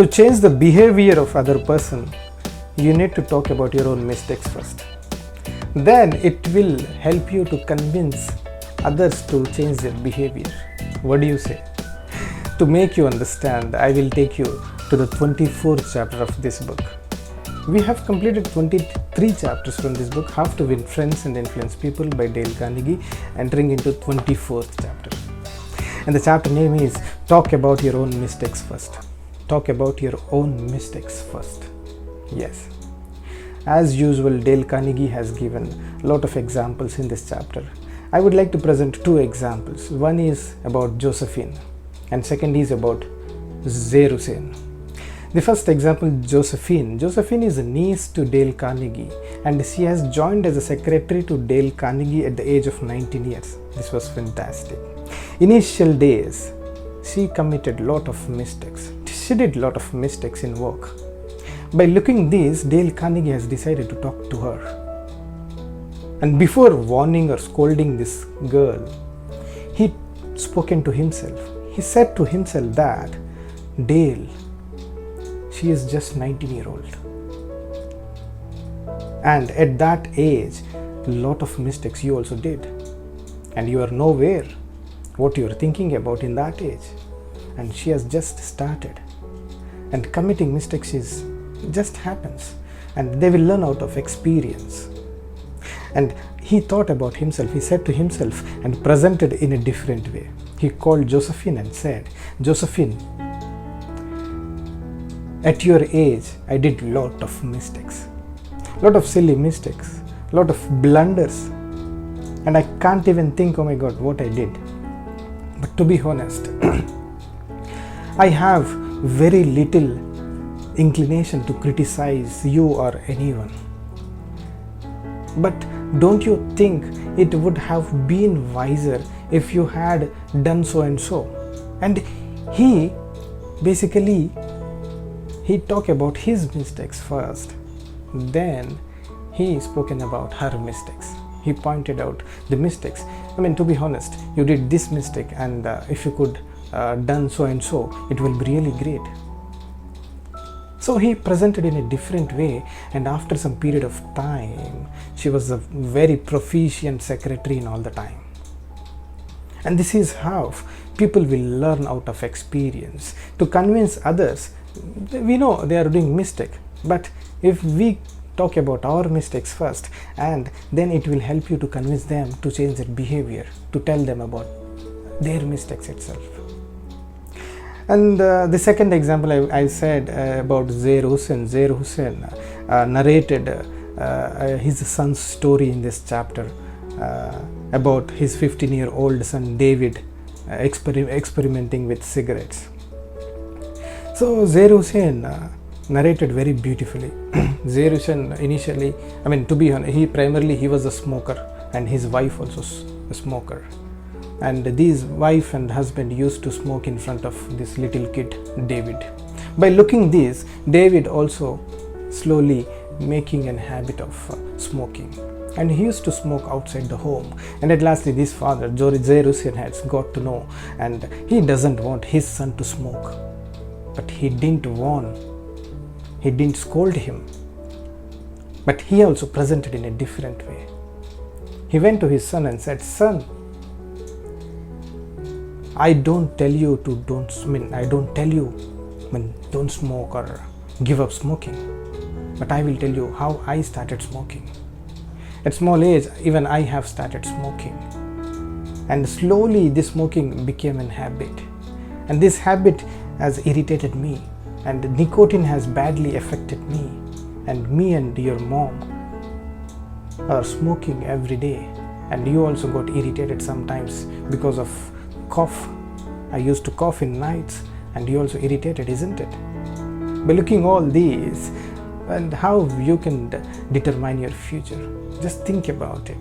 To change the behavior of other person, you need to talk about your own mistakes first. Then it will help you to convince others to change their behavior. What do you say? To make you understand, I will take you to the 24th chapter of this book. We have completed 23 chapters from this book, How to Win Friends and Influence People by Dale Carnegie, entering into 24th chapter. And the chapter name is Talk About Your Own Mistakes First. Talk about your own mistakes first. Yes. As usual, Dale Carnegie has given a lot of examples in this chapter. I would like to present two examples. One is about Josephine and second is about Zerusen. The first example, Josephine. Josephine is a niece to Dale Carnegie and she has joined as a secretary to Dale Carnegie at the age of 19 years. This was fantastic. Initial days, she committed a lot of mistakes. She did a lot of mistakes in work. By looking this, Dale Carnegie has decided to talk to her. And before warning or scolding this girl, he spoken to himself. He said to himself that, Dale, she is just 19-year-old. And at that age, a lot of mistakes you also did. And you are nowhere what you are thinking about in that age. And she has just started. And committing mistakes is just happens. And they will learn out of experience. And he thought about himself. He said to himself and presented in a different way. He called Josephine and said, Josephine, at your age, I did lot of mistakes, lot of silly mistakes, lot of blunders, and I can't even think, oh my God, what I did. But to be honest, I have very little inclination to criticize you or anyone. But don't you think it would have been wiser if you had done so and so? And he basically talked about his mistakes first. Then he spoken about her mistakes. He pointed out the mistakes. I mean, to be honest, you did this mistake and if you could done so and so, it will be really great. So he presented in a different way, and after some period of time, she was a very proficient secretary in all the time. And this is how people will learn out of experience. To convince others, we know they are doing mistake, but if we talk about our mistakes first, and then it will help you to convince them to change their behavior, to tell them about their mistakes itself. And the second example I said about Zerusen. Zerusen narrated his son's story in this chapter about his 15-year-old son David experimenting with cigarettes. So Zerusen narrated very beautifully. Zerusen initially, I mean, to be honest, he was a smoker and his wife also a smoker. And these wife and husband used to smoke in front of this little kid David. By looking this, David also slowly making a habit of smoking, and he used to smoke outside the home. And at last this father Zerusen has got to know, and he doesn't want his son to smoke, but he didn't warn, he didn't scold him, but he also presented in a different way. He went to his son and said, son, I don't tell you to don't smoke or give up smoking, but I will tell you how I started smoking. At small age, even I have started smoking, and slowly this smoking became a habit, and this habit has irritated me, and nicotine has badly affected me, and me and your mom are smoking every day, and you also got irritated sometimes because of cough. I used to cough in nights, and you also irritated, isn't it? By looking all these and how you can determine your future, just think about it.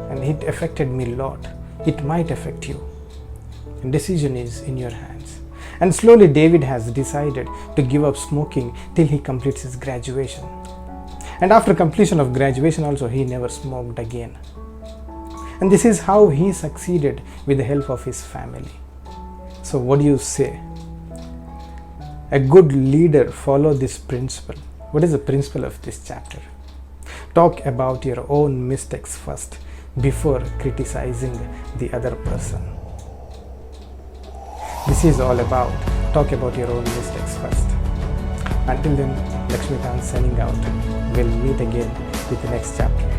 And it affected me a lot. It might affect you. And decision is in your hands. And slowly David has decided to give up smoking till he completes his graduation. And after completion of graduation also, he never smoked again. And this is how he succeeded with the help of his family. So what do you say? A good leader follow this principle. What is the principle of this chapter? Talk about your own mistakes first before criticizing the other person. This is all about talk about your own mistakes first. Until then, Lakshmikant signing out. We'll meet again with the next chapter.